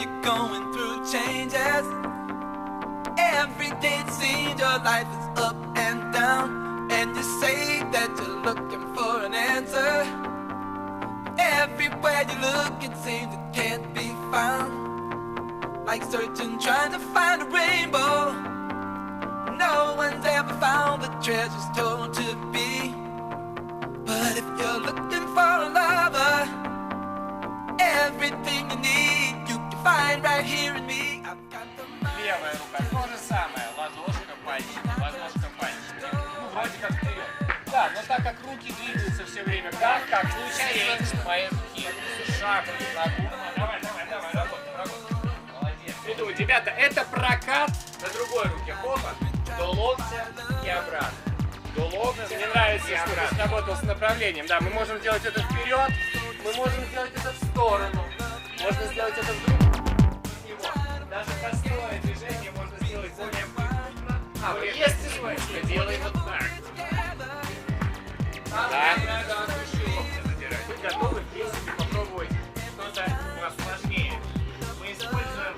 you're going through changes. Every day it seems your life is up and down, and you say that you're looking for an answer. Everywhere you look it seems it can't be found, like searching, trying to find a rainbow. No one's ever found the treasure's told to be. But if you're looking for a lover, everything you need you can find right here in me. I've got the Левая рука, то же самое, ладошка, пальчик, пальчик. Ну, вроде как вперед. Да, но так как руки двигаются все время, как случается, мои руки, шаг, ногу. Давай, работай. Молодец. Иду, ребята, это прокат на другой руке. Хопа, до локтя и обратно. До локтя. Мне нравится, что ты сработал с направлением. Да, мы можем сделать это вперед, мы можем сделать это в сторону, можно сделать это в другую. Даже простое движение можно сделать более быстро. Если скучно, делай вот так. Да. Будь готовы, в принципе, попробовать что-то посложнее. Мы используем...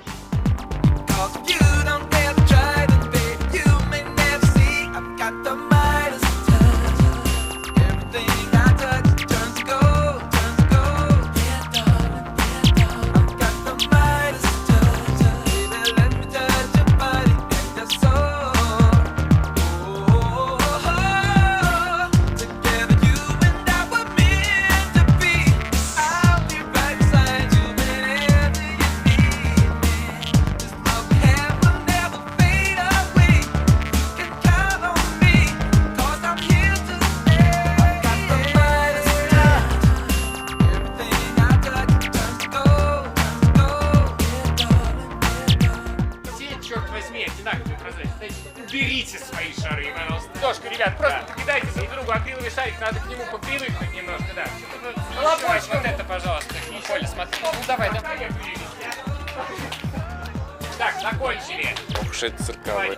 Уберите свои шары, пожалуйста. Ладошку, ребят, просто покидайте друг другу акриловый шарик, надо к нему попривыкнуть немножко, да. Лапочку. Вот это, пожалуйста, Коля, смотри. Ну давай. Так, закончили. Ох уж это цирковой.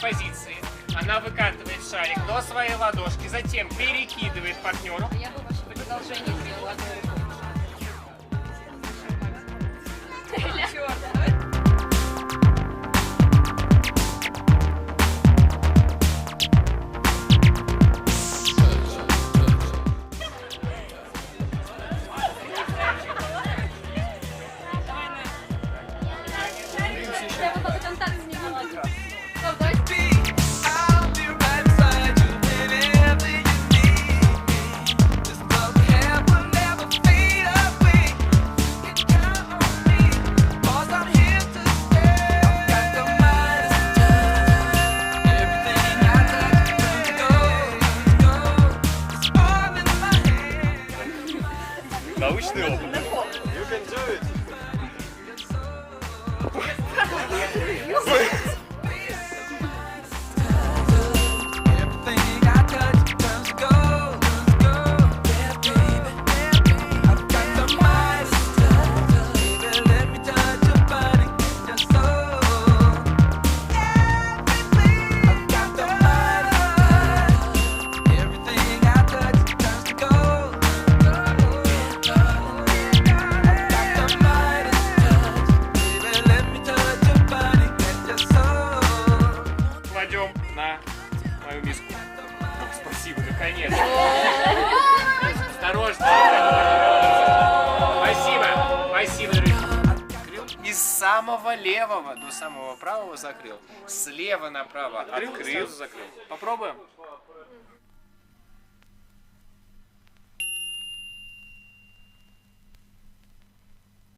Позиции. Она выкатывает шарик до своей ладошки, затем перекидывает партнеру. Я думаю, что продолжение сделала. Научный опыт. You can do it. На мою миску. Спасибо, наконец. Осторожно. Спасибо, друзья. Из самого левого до самого правого закрыл. Слева направо открыл. Попробуем.